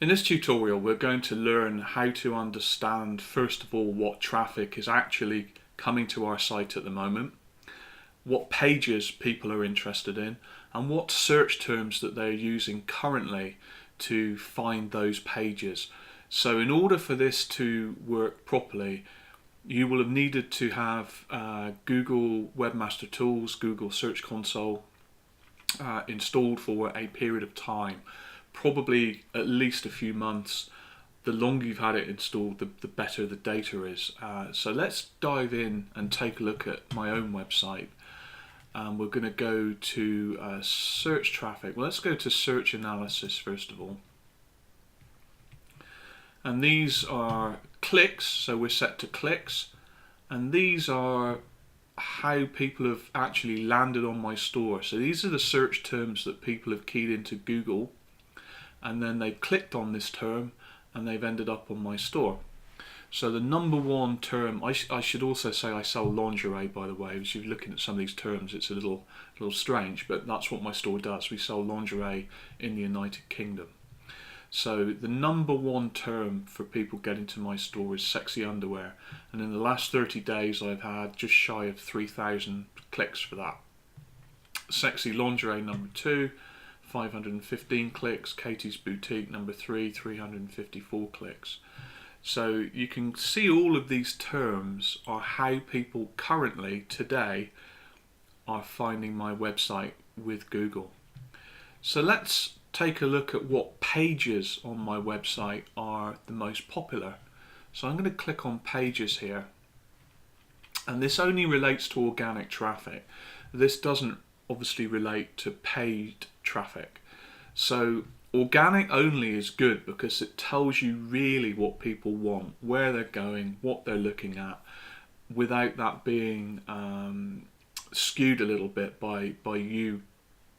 In this tutorial, we're going to learn how to understand, first of all, what traffic is actually coming to our site at the moment, what pages people are interested in, and what search terms that they're using currently to find those pages. So in order for this to work properly, you will have needed to have Google Webmaster Tools, Google Search Console installed for a period of time, probably at least a few months. The longer you've had it installed, the better the data is. So let's dive in and take a look at my own website. We're going to go to search traffic. Well, let's go to search analysis first of all. And these are clicks, so we're set to clicks. And these are how people have actually landed on my store. So these are the search terms that people have keyed into Google, and then they've clicked on this term and they've ended up on my store. So the number one term, I should also say I sell lingerie, by the way. As you're looking at some of these terms, it's a little strange, but that's what my store does. We sell lingerie in the United Kingdom. So the number one term for people getting to my store is sexy underwear, and in the last 30 days I've had just shy of 3,000 clicks for that. Sexy lingerie number 2, 515 clicks. Katie's boutique number 3, 354 clicks. So you can see all of these terms are how people currently today are finding my website with Google. So let's take a look at what pages on my website are the most popular. So I'm going to click on pages here, and this only relates to organic traffic. This doesn't obviously relate to paid traffic. So organic only is good because it tells you really what people want, where they're going, what they're looking at, without that being skewed a little bit by you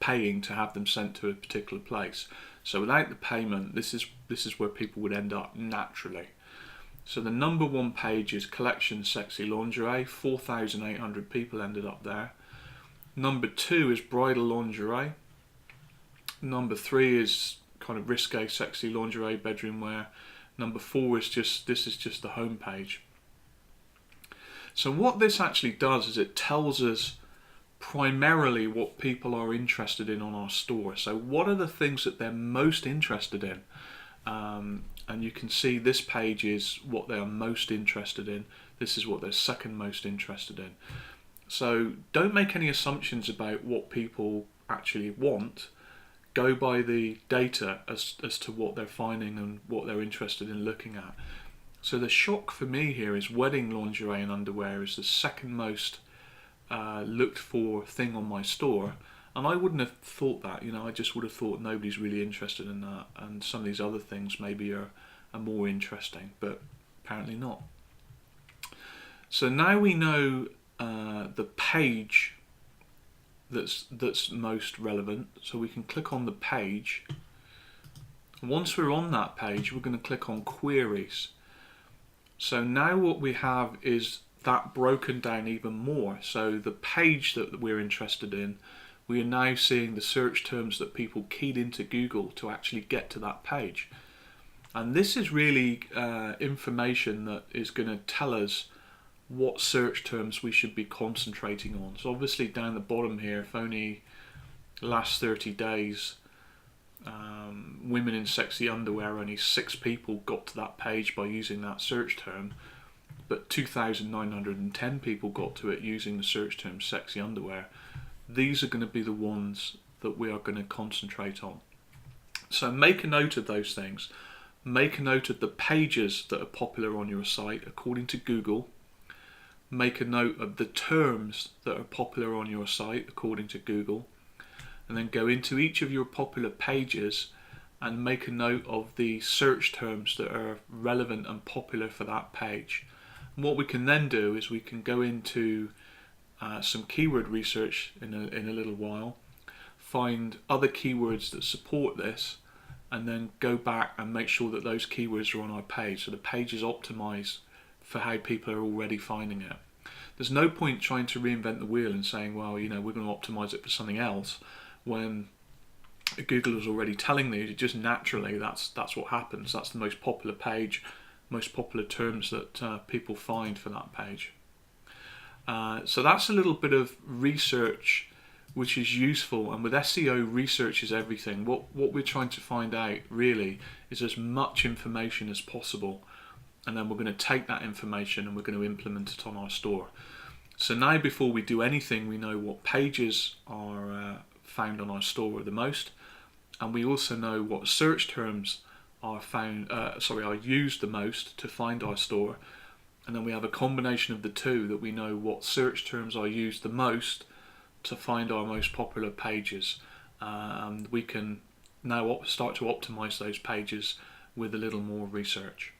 paying to have them sent to a particular place. So without the payment, this is where people would end up naturally. So the number one page is collection sexy lingerie. 4,800 people ended up there. Number 2 is bridal lingerie. Number 3 is kind of risque sexy lingerie bedroom wear. Number 4 is just the home page. So what this actually does is it tells us primarily what people are interested in on our store. So what are the things that they're most interested in? And you can see this page is what they are most interested in. This is what they're second most interested in. So don't make any assumptions about what people actually want. Go by the data as to what they're finding and what they're interested in looking at. So the shock for me here is wedding lingerie and underwear is the second most looked for thing on my store, and I wouldn't have thought that. I just would have thought nobody's really interested in that, and some of these other things maybe are more interesting, but apparently not. So now we know the page that's most relevant, so we can click on the page. Once we're on that page, we're going to click on queries. So now what we have is that broken down even more. So the page that we're interested in, we are now seeing the search terms that people keyed into Google to actually get to that page. And this is really information that is going to tell us what search terms we should be concentrating on. So obviously down the bottom here, if only last 30 days, women in sexy underwear, only 6 people got to that page by using that search term, but 2,910 people got to it using the search term sexy underwear. These are going to be the ones that we are going to concentrate on. So make a note of those things. Make a note of the pages that are popular on your site according to Google. Make a note of the terms that are popular on your site according to Google. And then go into each of your popular pages and make a note of the search terms that are relevant and popular for that page. And what we can then do is we can go into some keyword research in a little while, find other keywords that support this, and then go back and make sure that those keywords are on our page, so the page is optimized for how people are already finding it. There's no point trying to reinvent the wheel and saying, well, we're going to optimize it for something else, when Google is already telling you, just naturally that's what happens. That's the most popular page, most popular terms that people find for that page. So that's a little bit of research which is useful, and with SEO, research is everything. What we're trying to find out really is as much information as possible, and then we're going to take that information and we're going to implement it on our store. So now, before we do anything, we know what pages are found on our store the most, and we also know what search terms are used the most to find our store. And then we have a combination of the two, that we know what search terms are used the most to find our most popular pages, and we can now start to optimize those pages with a little more research.